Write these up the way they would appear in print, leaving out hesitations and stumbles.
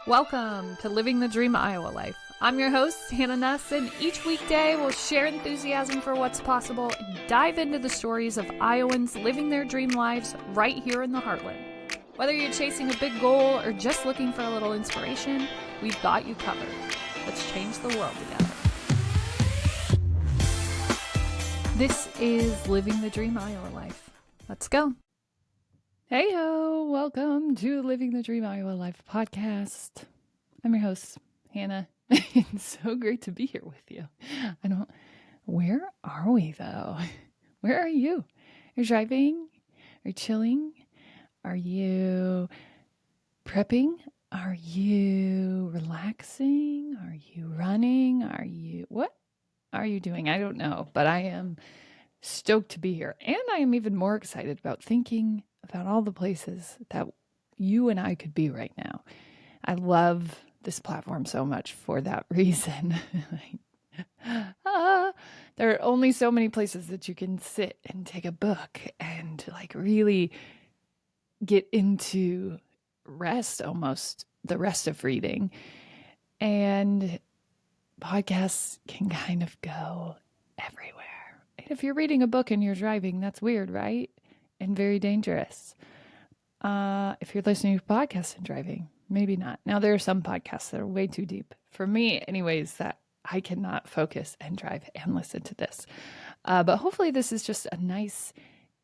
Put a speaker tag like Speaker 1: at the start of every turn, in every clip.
Speaker 1: Welcome to Living the Dream Iowa Life. I'm your host, Hannah Nuss, and each weekday we'll share enthusiasm for what's possible and dive into the stories of Iowans living their dream lives right here in the heartland. Whether you're chasing a big goal or just looking for a little inspiration, we've got you covered. Let's change the world together. This is Living the Dream Iowa Life. Let's go. Hey ho, welcome to Living the Dream Iowa Life podcast. I'm your host, Hannah. It's so great to be here with you. Where are we though? Where are you? Are you driving? Are you chilling? Are you prepping? Are you relaxing? Are you running? What are you doing? I don't know, but I am stoked to be here. And I am even more excited about thinking about all the places that you and I could be right now. I love this platform so much for that reason. There are only so many places that you can sit and take a book and really get into rest, almost the rest of reading. And podcasts can kind of go everywhere. If you're reading a book and you're driving, that's weird, right? And very dangerous. If you're listening to podcasts and driving, maybe not. Now, there are some podcasts that are way too deep. For me, anyways, that I cannot focus and drive and listen to this. But hopefully this is just a nice,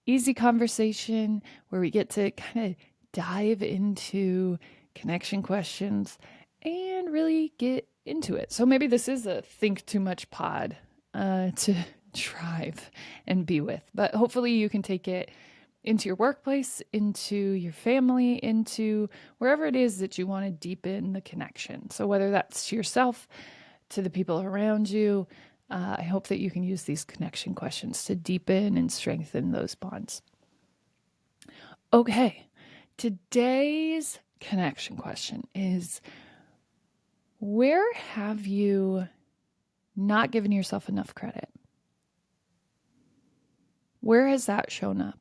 Speaker 1: easy conversation where we get to kind of dive into connection questions and really get into it. So maybe this is a think too much pod to drive and be with. But hopefully you can take it into your workplace, into your family, into wherever it is that you want to deepen the connection. So whether that's to yourself, to the people around you, I hope that you can use these connection questions to deepen and strengthen those bonds. Okay, today's connection question is, where have you not given yourself enough credit? Where has that shown up?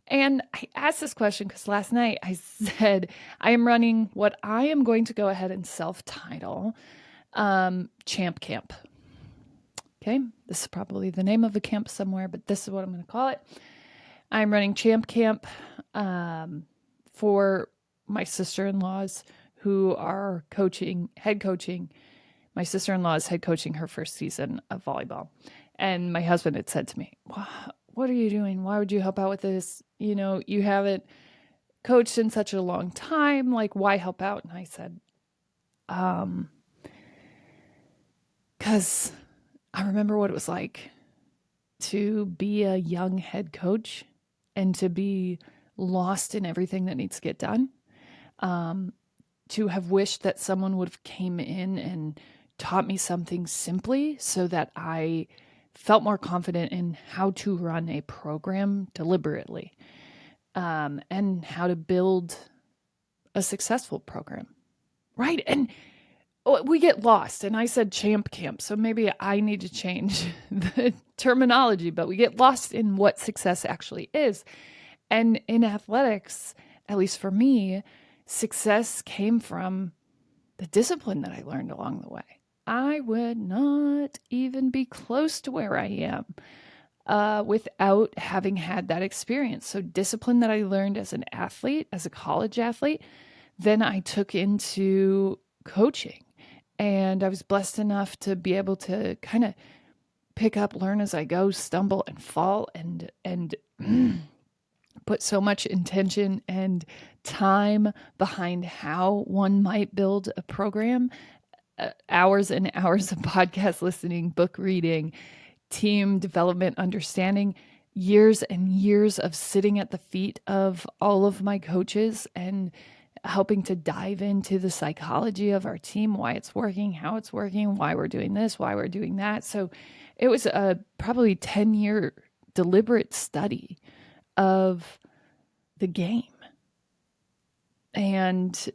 Speaker 1: And I asked this question because last night I said I am running what I am going to go ahead and self-title Champ Camp. Okay, this is probably the name of a camp somewhere, but this is what I'm going to call it. I'm running Champ Camp for my sister-in-laws who are head coaching. My sister-in-law is head coaching her first season of volleyball. And my husband had said to me, what are you doing? Why would you help out with this? You know, you haven't coached in such a long time. Like, why help out? And I said, because I remember what it was like to be a young head coach and to be lost in everything that needs to get done. To have wished that someone would have came in and taught me something simply so that I felt more confident in how to run a program deliberately, and how to build a successful program, right? And we get lost, and I said Champ Camp, so maybe I need to change the terminology, but we get lost in what success actually is. And in athletics, at least for me, success came from the discipline that I learned along the way. I would not even be close to where I am without having had that experience. So discipline that I learned as an athlete, as a college athlete, then I took into coaching. And I was blessed enough to be able to kind of pick up, learn as I go, stumble and fall, and put so much intention and time behind how one might build a program. Hours and hours of podcast listening, book reading, team development, understanding, years and years of sitting at the feet of all of my coaches and helping to dive into the psychology of our team, why it's working, how it's working, why we're doing this, why we're doing that. So it was a probably 10-year deliberate study of the game. And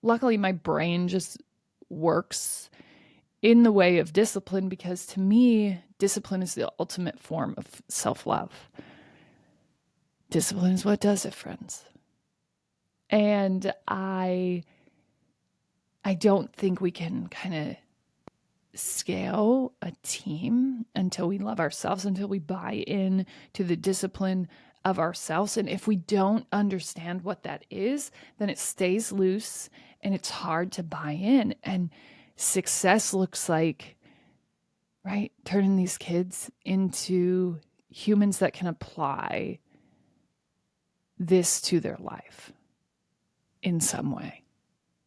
Speaker 1: luckily my brain just works in the way of discipline, because to me, discipline is the ultimate form of self-love. Discipline is what does it, friends. And I I don't think we can kind of scale a team until we love ourselves, until we buy in to the discipline of ourselves. And if we don't understand what that is, then it stays loose and it's hard to buy in. And success looks like, right, turning these kids into humans that can apply this to their life in some way.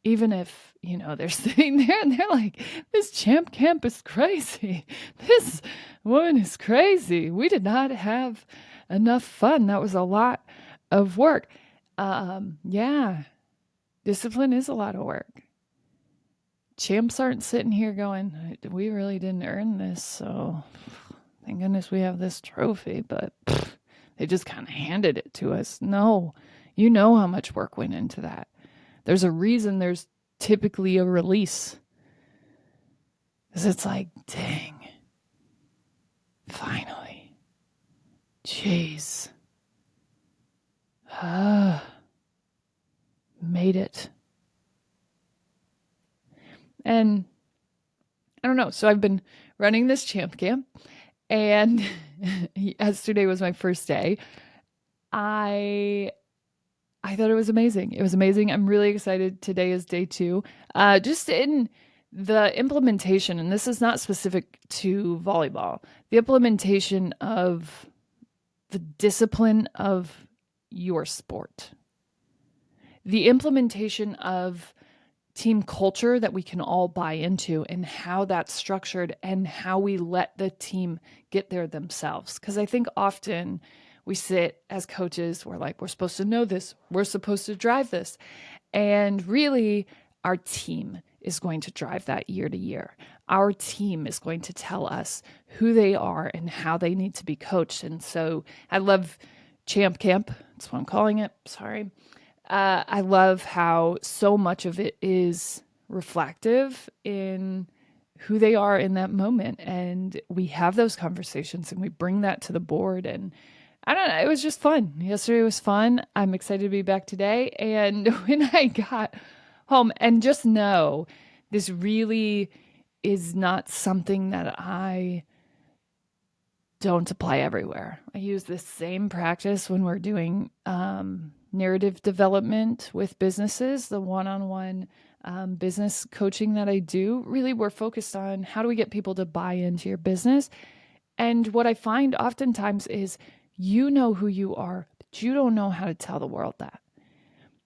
Speaker 1: Even if, they're sitting there and they're like, this champ camp is crazy. This woman is crazy. We did not have enough fun. That was a lot of work. Yeah, discipline is a lot of work. Champs aren't sitting here going, we really didn't earn this, so thank goodness we have this trophy, but they just kind of handed it to us. No, you know how much work went into that. There's a reason there's typically a release. Because it's like, dang, finally. Jeez. Made it. And I don't know. So I've been running this champ camp, and yesterday was my first day. I thought it was amazing. It was amazing. I'm really excited. Today is day 2. Just in the implementation, and this is not specific to volleyball, the implementation of the discipline of your sport, the implementation of team culture that we can all buy into, and how that's structured and how we let the team get there themselves. Because I think often we sit as coaches, we're like, we're supposed to know this, we're supposed to drive this. And really, our team is going to drive that year to year. Our team is going to tell us who they are and how they need to be coached. And so I love Champ Camp. That's what I'm calling it. Sorry. I love how so much of it is reflective in who they are in that moment. And we have those conversations and we bring that to the board. And I don't know, it was just fun. Yesterday was fun. I'm excited to be back today. And when I got home, and just know this really is not something that I don't apply everywhere. I use this same practice when we're doing narrative development with businesses, the one-on-one business coaching that I do. Really, we're focused on how do we get people to buy into your business. And what I find oftentimes is you know who you are, but you don't know how to tell the world that.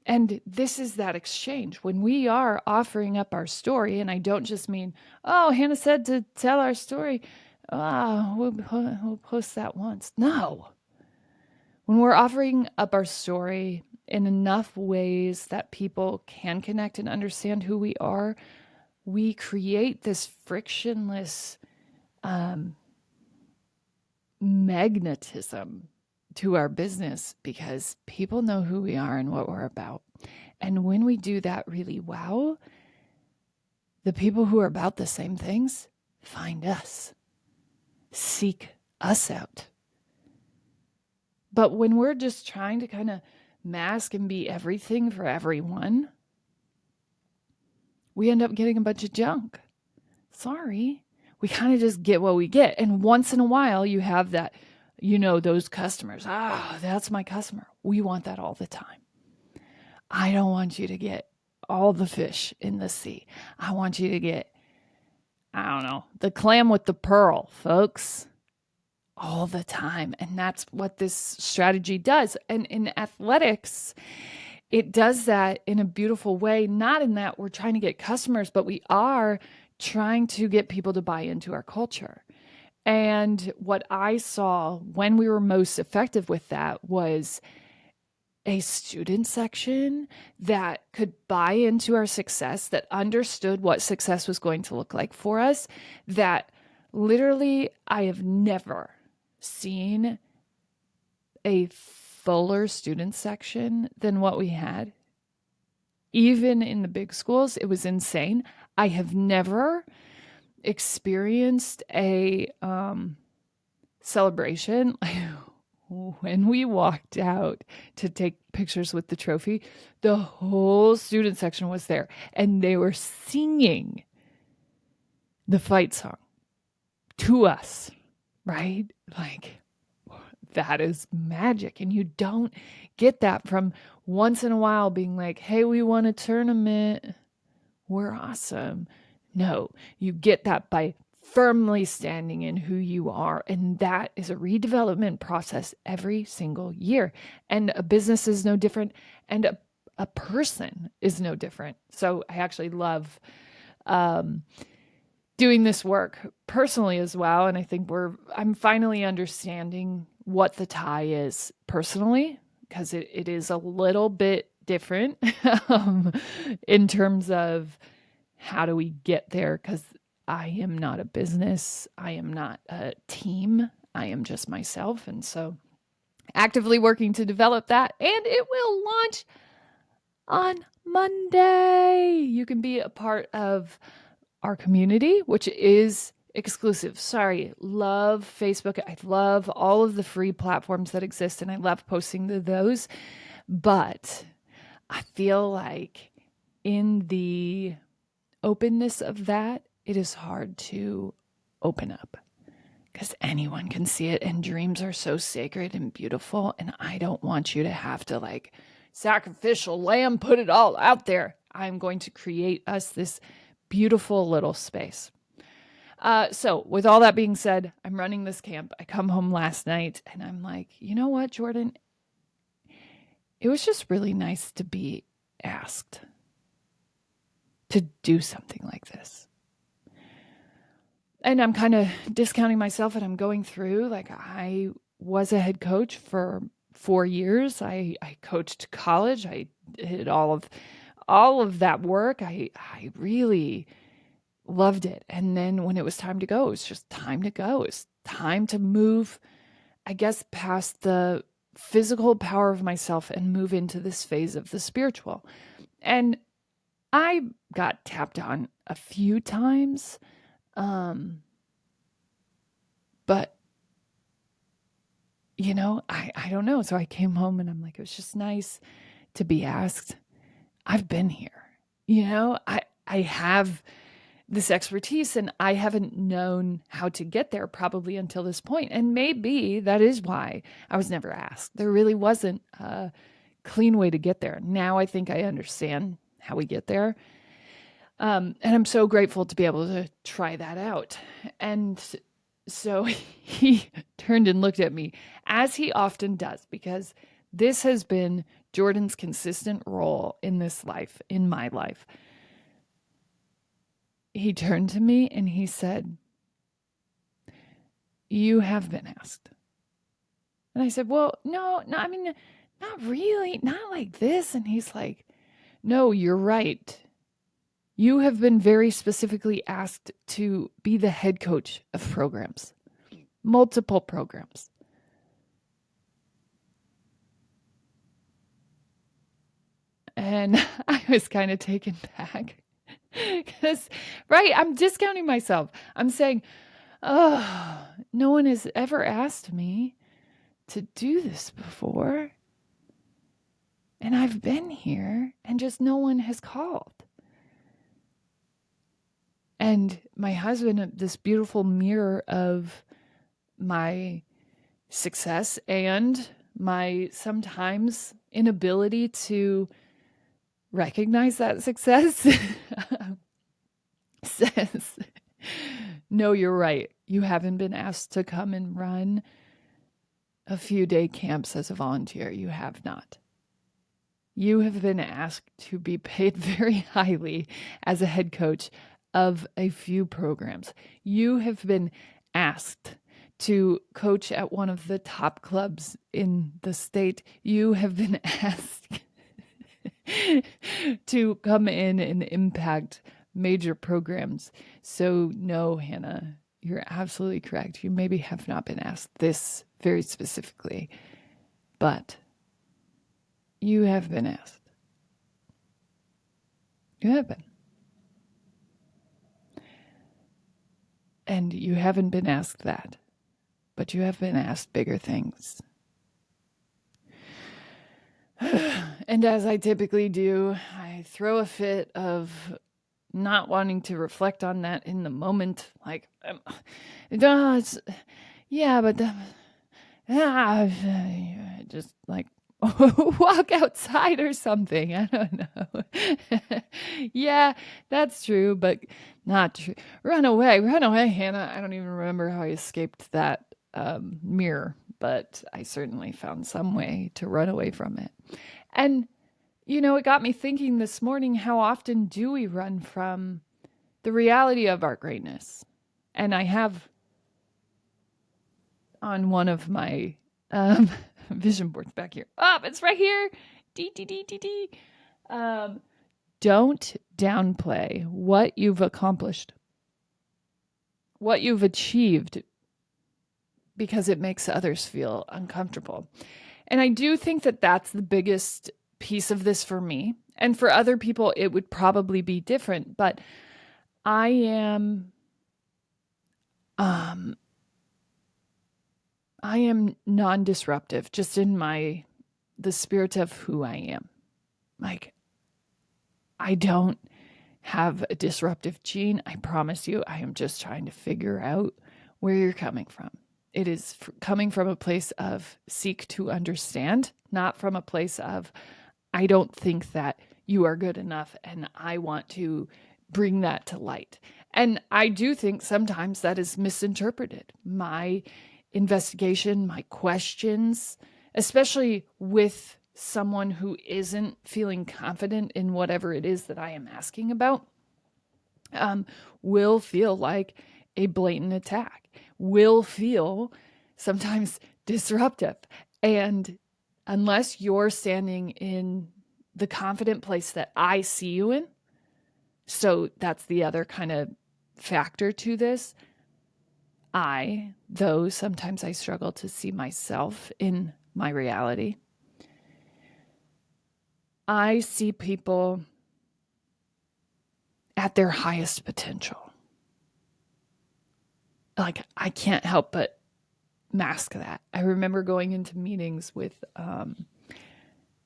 Speaker 1: And this is that exchange when we are offering up our story. And I don't just mean, oh, Hannah said to tell our story. We'll post that once. No. When we're offering up our story in enough ways that people can connect and understand who we are, we create this frictionless magnetism to our business because people know who we are and what we're about. And when we do that really well, the people who are about the same things find us, seek us out. But when we're just trying to kind of mask and be everything for everyone, we end up getting a bunch of junk. Sorry. We kind of just get what we get. And once in a while, you have that, those customers. That's my customer. We want that all the time. I don't want you to get all the fish in the sea. I want you to get, the clam with the pearl, folks, all the time. And that's what this strategy does. And in athletics, it does that in a beautiful way, not in that we're trying to get customers, but we are trying to get people to buy into our culture. And what I saw when we were most effective with that was a student section that could buy into our success, that understood what success was going to look like for us, that literally I have never seen a fuller student section than what we had. Even in the big schools, it was insane. I have never experienced a celebration when we walked out to take pictures with the trophy, the whole student section was there and they were singing the fight song to us, right? Like, that is magic. And you don't get that from once in a while being like, hey, we won a tournament. We're awesome. No, you get that by firmly standing in who you are. And that is a redevelopment process every single year. And a business is no different. And a person is no different. So I actually love doing this work personally as well. And I think I'm finally understanding what the tie is personally, because it is a little bit different in terms of how do we get there? Because I am not a business, I am not a team, I am just myself. And so actively working to develop that, and it will launch on Monday. You can be a part of our community, which is exclusive. Sorry, love Facebook. I love all of the free platforms that exist, and I love posting to those. But I feel like in the openness of that, it is hard to open up because anyone can see it, and dreams are so sacred and beautiful. And I don't want you to have to like sacrificial lamb, put it all out there. I'm going to create us this beautiful little space. So with all that being said, I'm running this camp. I come home last night and I'm like, you know what, Jordan? It was just really nice to be asked to do something like this. And I'm kind of discounting myself, and I'm going through, like, I was a head coach for 4 years. I coached college. I did all of that work. I really loved it. And then when it was time to go, it was just time to go. It's time to move, I guess, past the physical power of myself and move into this phase of the spiritual. And I got tapped on a few times. But you know, I don't know. So I came home and I'm like, it was just nice to be asked. I've been here. You know, I have this expertise, and I haven't known how to get there probably until this point. And maybe that is why I was never asked. There really wasn't a clean way to get there. Now I think I understand how we get there. And I'm so grateful to be able to try that out. And so he turned and looked at me, as he often does, because this has been Jordan's consistent role in this life, in my life. He turned to me and he said, you have been asked. And I said, well, no, I mean, not really, not like this. And he's like, no, you're right. You have been very specifically asked to be the head coach of programs, multiple programs. And I was kind of taken back because, right, I'm discounting myself. I'm saying, oh, no one has ever asked me to do this before. And I've been here and just no one has called. And my husband, this beautiful mirror of my success and my sometimes inability to recognize that success, says, no, you're right. You haven't been asked to come and run a few day camps as a volunteer. You have not. You have been asked to be paid very highly as a head coach of a few programs. You have been asked to coach at one of the top clubs in the state. You have been asked to come in and impact major programs. So no, Hannah, you're absolutely correct. You maybe have not been asked this very specifically, but you have been asked. You have been. And you haven't been asked that, but you have been asked bigger things. And as I typically do, I throw a fit of not wanting to reflect on that in the moment. Like, it's, yeah, but just like walk outside or something. I don't know. Yeah, that's true, but not true. Run away, Hannah. I don't even remember how I escaped that mirror, but I certainly found some way to run away from it. And, it got me thinking this morning, how often do we run from the reality of our greatness? And I have on one of my vision boards back here. Oh, it's right here. D, D, D, D, D. Don't downplay what you've accomplished, what you've achieved, because it makes others feel uncomfortable. And I do think that that's the biggest piece of this for me. And for other people, it would probably be different. But I am, non-disruptive, just in the spirit of who I am. Like, I don't have a disruptive gene. I promise you, I am just trying to figure out where you're coming from. It is coming from a place of seek to understand, not from a place of, I don't think that you are good enough and I want to bring that to light. And I do think sometimes that is misinterpreted. My investigation, my questions, especially with someone who isn't feeling confident in whatever it is that I am asking about, will feel like a blatant attack, will feel sometimes disruptive. And unless you're standing in the confident place that I see you in, so that's the other kind of factor to this. Though sometimes I struggle to see myself in my reality, I see people at their highest potential. Like, I can't help but mask that. I remember going into meetings with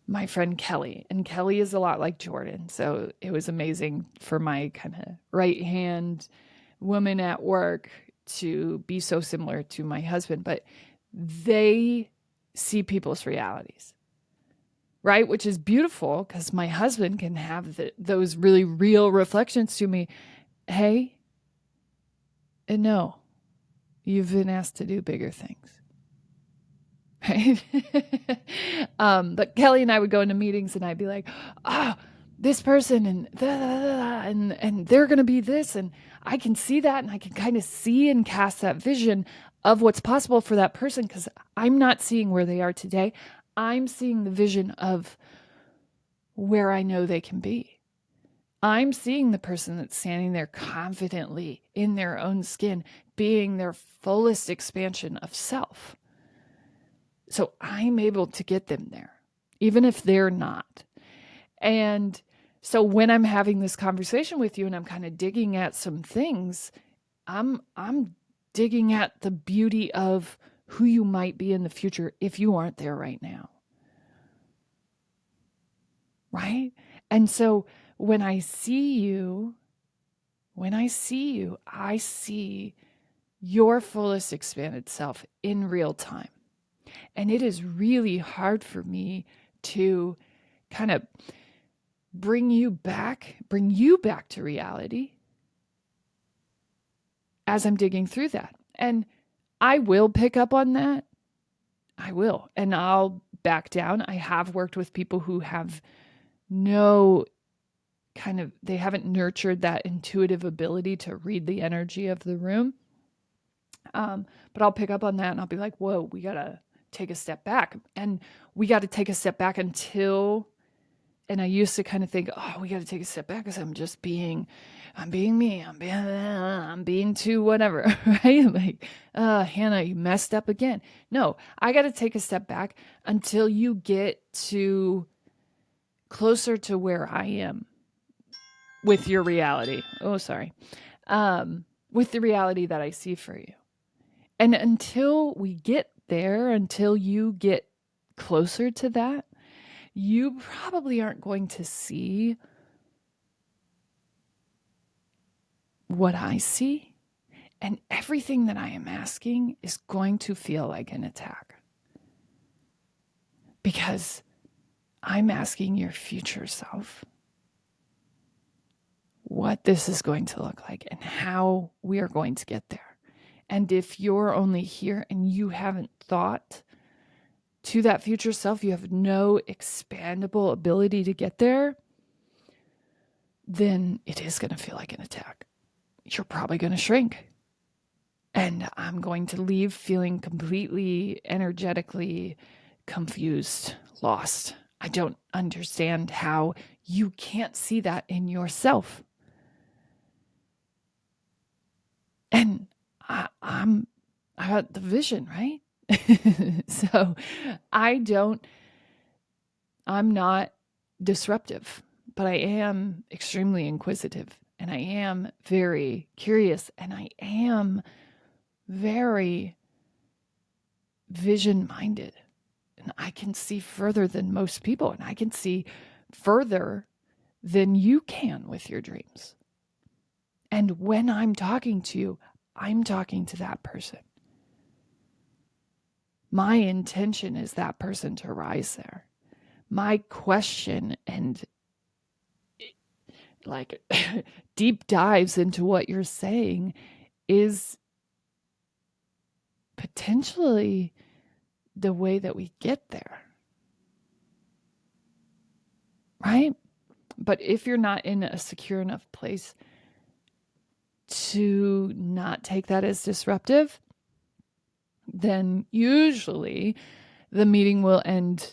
Speaker 1: my friend Kelly, and Kelly is a lot like Jordan. So it was amazing for my kind of right hand woman at work to be so similar to my husband, but they see people's realities, right? Which is beautiful because my husband can have those really real reflections to me. Hey, and no, you've been asked to do bigger things. Right? But Kelly and I would go into meetings and I'd be like, this person and and they're going to be this, and I can see that, and I can kind of see and cast that vision of what's possible for that person, because I'm not seeing where they are today. I'm seeing the vision of where I know they can be. I'm seeing the person that's standing there confidently in their own skin, being their fullest expansion of self. So I'm able to get them there, even if they're not. And so when I'm having this conversation with you and I'm kind of digging at some things, I'm digging at the beauty of who you might be in the future if you aren't there right now. Right? And so when I see you, I see your fullest expanded self in real time. And it is really hard for me to kind of bring you back to reality as I'm digging through that. And I will pick up on that. I will. And I'll back down. I have worked with people who have they haven't nurtured that intuitive ability to read the energy of the room. But I'll pick up on that and I'll be like, whoa, we got to take a step back. And we got to take a step back until, and I used to kind of think, we got to take a step back because I'm being me, I'm being too whatever, right? Like, Hannah, you messed up again. No, I got to take a step back until you get to closer to where I am with your reality. Oh, sorry. With the reality that I see for you. And until we get there, until you get closer to that, you probably aren't going to see what I see. And everything that I am asking is going to feel like an attack. Because I'm asking your future self what this is going to look like and how we are going to get there. And if you're only here and you haven't thought to that future self, you have no expandable ability to get there, then it is going to feel like an attack. You're probably going to shrink. And I'm going to leave feeling completely energetically confused, lost. I don't understand how you can't see that in yourself. And I got the vision, right? So I'm not disruptive, but I am extremely inquisitive and I am very curious and I am very vision minded. And I can see further than most people, and I can see further than you can with your dreams. And when I'm talking to you, I'm talking to that person. My intention is that person to rise there. My question and like deep dives into what you're saying is potentially the way that we get there. Right? But if you're not in a secure enough place to not take that as disruptive, then usually the meeting will end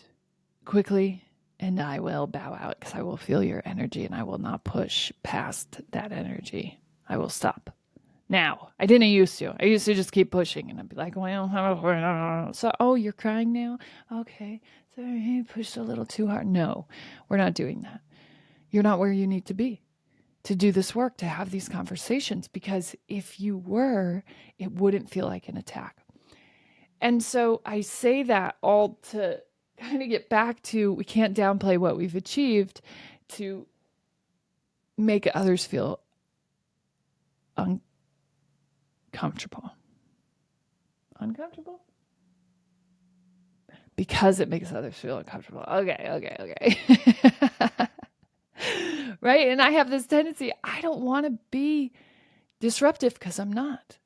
Speaker 1: quickly and I will bow out because I will feel your energy and I will not push past that energy. I will stop. Now, I didn't used to. I used to just keep pushing and I'd be like, well, so, oh, you're crying now? Okay. Sorry, you pushed a little too hard. No, we're not doing that. You're not where you need to be to do this work, to have these conversations, because if you were, it wouldn't feel like an attack. And so I say that all to kind of get back to, we can't downplay what we've achieved to make others feel uncomfortable. Uncomfortable? Because it makes others feel uncomfortable. Okay. Right? And I have this tendency, I don't want to be disruptive because I'm not.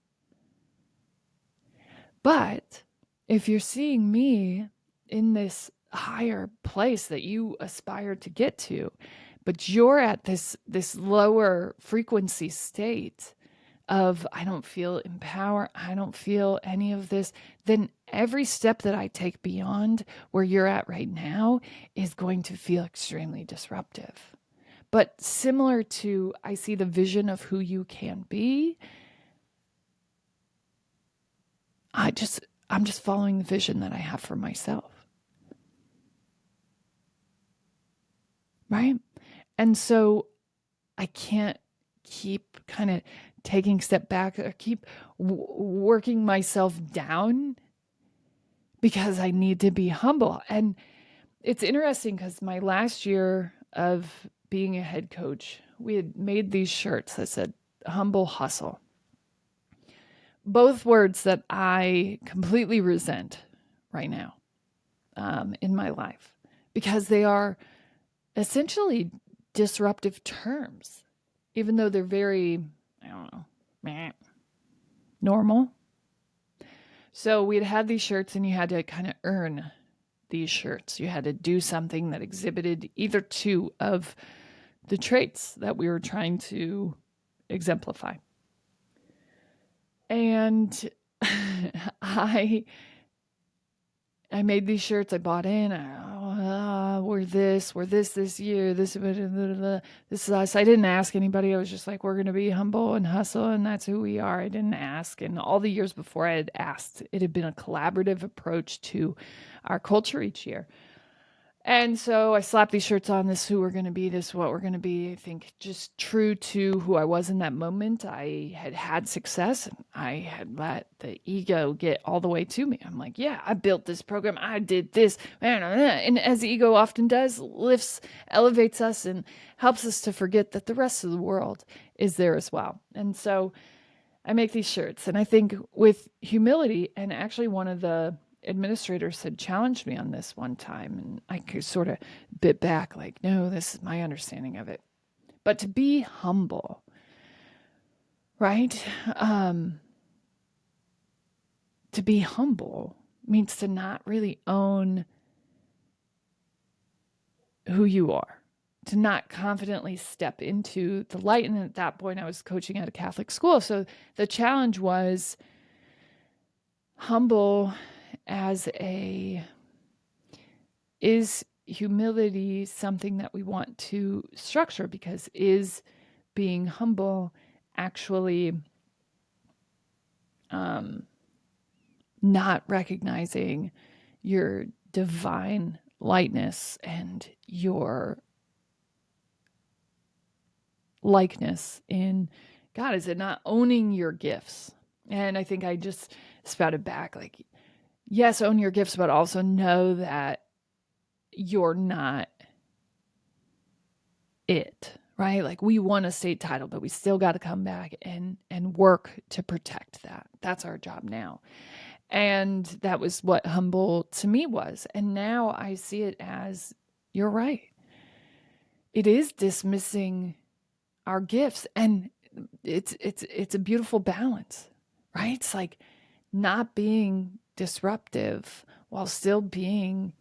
Speaker 1: But if you're seeing me in this higher place that you aspire to get to, but you're at this lower frequency state of, I don't feel empowered, I don't feel any of this, then every step that I take beyond where you're at right now is going to feel extremely disruptive. But similar to, I see the vision of who you can be, I'm just following the vision that I have for myself. Right? And so I can't keep kind of taking a step back or keep working myself down because I need to be humble. And it's interesting because my last year of being a head coach, we had made these shirts that said humble hustle. Both words that I completely resent right now in my life because they are essentially disruptive terms, even though they're very, I don't know, normal. So we'd had these shirts and you had to kind of earn these shirts. You had to do something that exhibited either two of the traits that we were trying to exemplify. And I made these shirts. I bought in. We're this year. This is us. I didn't ask anybody. I was just like, we're going to be humble and hustle, and that's who we are. I didn't ask. And all the years before I had asked, it had been a collaborative approach to our culture each year. And so I slapped these shirts on. This is who we're going to be. This is what we're going to be. I think just true to who I was in that moment. I had had success and I had let the ego get all the way to me. I'm like, yeah, I built this program. I did this. And as the ego often does, lifts, elevates us and helps us to forget that the rest of the world is there as well. And so I make these shirts. And I think with humility, and actually one of the administrators had challenged me on this one time, and I could sort of bit back, like, no, this is my understanding of it. But to be humble, right? To be humble means to not really own who you are, to not confidently step into the light. And at that point, I was coaching at a Catholic school. So the challenge was humble is humility something that we want to structure? Because is being humble actually not recognizing your divine lightness and your likeness in God? Is it not owning your gifts? And I think I just spouted back, like, yes, own your gifts, but also know that you're not it, right? Like, we won a state title, but we still got to come back and work to protect that. That's our job now. And that was what humble to me was. And now I see it as, you're right. It is dismissing our gifts, and it's a beautiful balance, right? It's like not being disruptive while still being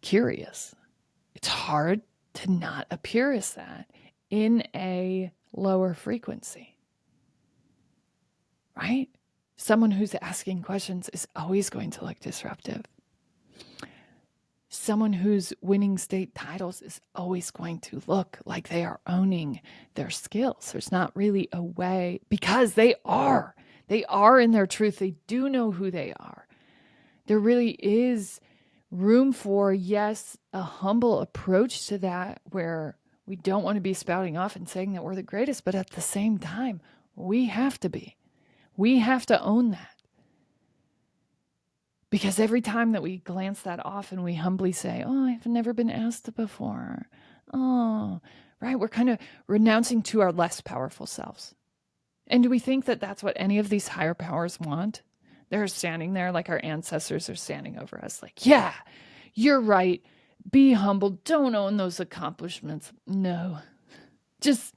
Speaker 1: curious. It's hard to not appear as that in a lower frequency, right? Someone who's asking questions is always going to look disruptive. Someone who's winning state titles is always going to look like they are owning their skills. There's not really a way, because they are. They are in their truth. They do know who they are. There really is room for, yes, a humble approach to that, where we don't want to be spouting off and saying that we're the greatest, but at the same time, we have to be. We have to own that. Because every time that we glance that off and we humbly say, oh, I've never been asked before. Oh, right. We're kind of renouncing to our less powerful selves. And do we think that that's what any of these higher powers want? They're standing there like our ancestors are standing over us, like, yeah, you're right. Be humble. Don't own those accomplishments. No, just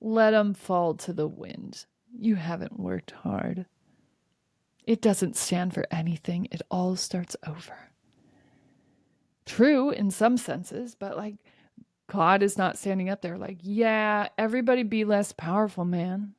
Speaker 1: let them fall to the wind. You haven't worked hard. It doesn't stand for anything. It all starts over. True in some senses, but like, God is not standing up there like, yeah, everybody be less powerful, man.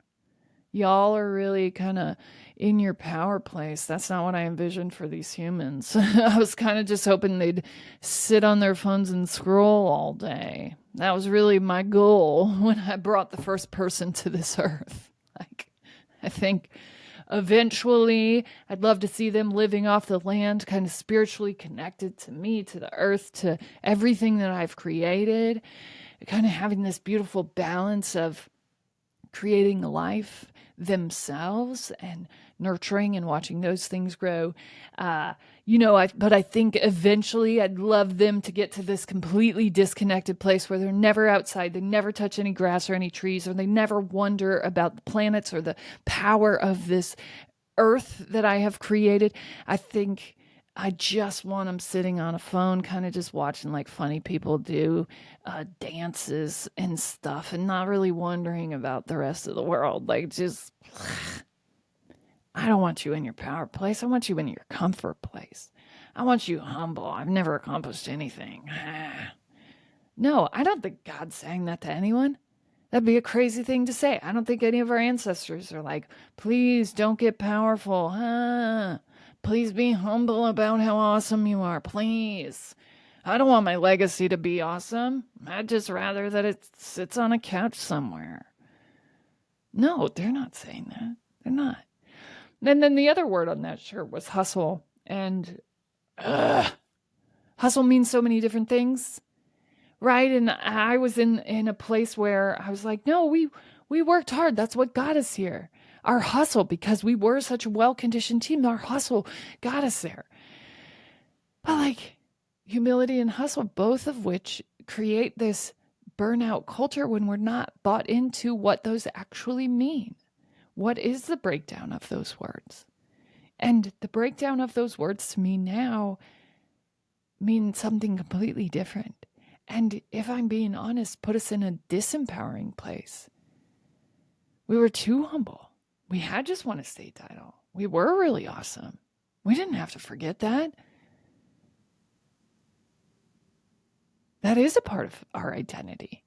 Speaker 1: Y'all are really kind of in your power place. That's not what I envisioned for these humans. I was kind of just hoping they'd sit on their phones and scroll all day. That was really my goal when I brought the first person to this earth. Like, I think eventually I'd love to see them living off the land, kind of spiritually connected to me, to the earth, to everything that I've created, kind of having this beautiful balance of creating a life themselves and nurturing and watching those things grow. But I think eventually I'd love them to get to this completely disconnected place where they're never outside, they never touch any grass or any trees, or they never wonder about the planets or the power of this earth that I have created. I think I just want them sitting on a phone, kind of just watching like funny people do dances and stuff, and not really wondering about the rest of the world. Like, just, I don't want you in your power place. I want you in your comfort place. I want you humble. I've never accomplished anything. No, I don't think God's saying that to anyone. That'd be a crazy thing to say. I don't think any of our ancestors are like, please don't get powerful. Please be humble about how awesome you are. Please. I don't want my legacy to be awesome. I'd just rather that it sits on a couch somewhere. No, they're not saying that. They're not. And then the other word on that shirt was hustle. And Ugh. Hustle means so many different things, right? And I was in a place where I was like, no, we worked hard. That's what got us here. Our hustle, because we were such a well-conditioned team, our hustle got us there. But like humility and hustle, both of which create this burnout culture when we're not bought into what those actually mean. What is the breakdown of those words? And the breakdown of those words to me now mean something completely different. And if I'm being honest, put us in a disempowering place. We were too humble. We had just won a state title. We were really awesome. We didn't have to forget that. That is a part of our identity.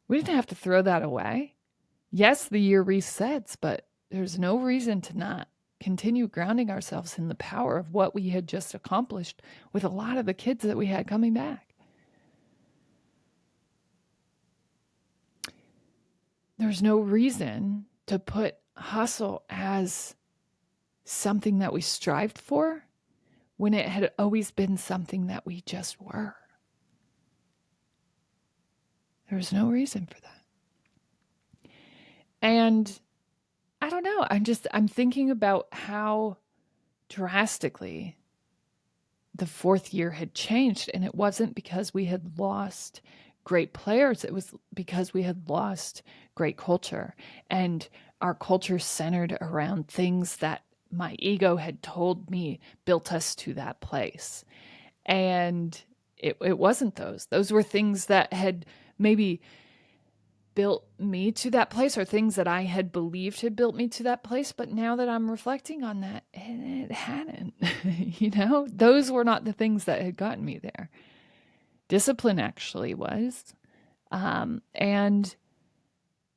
Speaker 1: We didn't have to throw that away. Yes, the year resets, but there's no reason to not continue grounding ourselves in the power of what we had just accomplished with a lot of the kids that we had coming back. There's no reason to put hustle as something that we strived for when it had always been something that we just were. There was no reason for that. And I don't know. I'm thinking about how drastically the fourth year had changed. And it wasn't because we had lost great players. It was because we had lost great culture. And our culture centered around things that my ego had told me built us to that place. And it wasn't those. Those were things that had maybe built me to that place, or things that I had believed had built me to that place. But now that I'm reflecting on that, it hadn't. Those were not the things that had gotten me there. Discipline actually was. And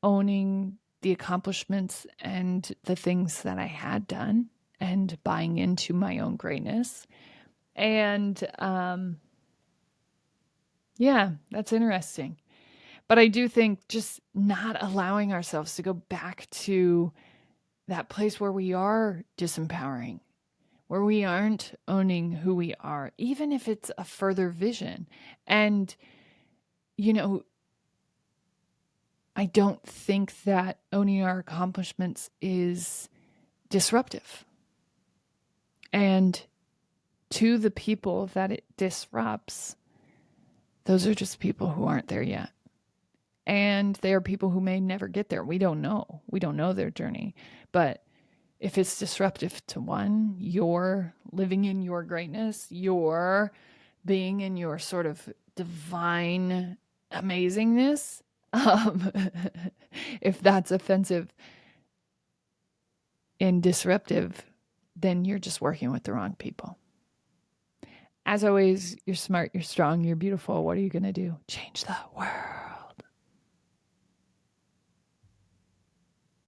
Speaker 1: owning the accomplishments and the things that I had done and buying into my own greatness. And yeah, that's interesting. But I do think just not allowing ourselves to go back to that place where we are disempowering, where we aren't owning who we are, even if it's a further vision. And, I don't think that owning our accomplishments is disruptive. And to the people that it disrupts, those are just people who aren't there yet. And they are people who may never get there. We don't know. We don't know their journey. But if it's disruptive to one, you're living in your greatness, you're being in your sort of divine amazingness, if that's offensive and disruptive, then you're just working with the wrong people. As always, you're smart, you're strong, you're beautiful. What are you going to do? Change the world.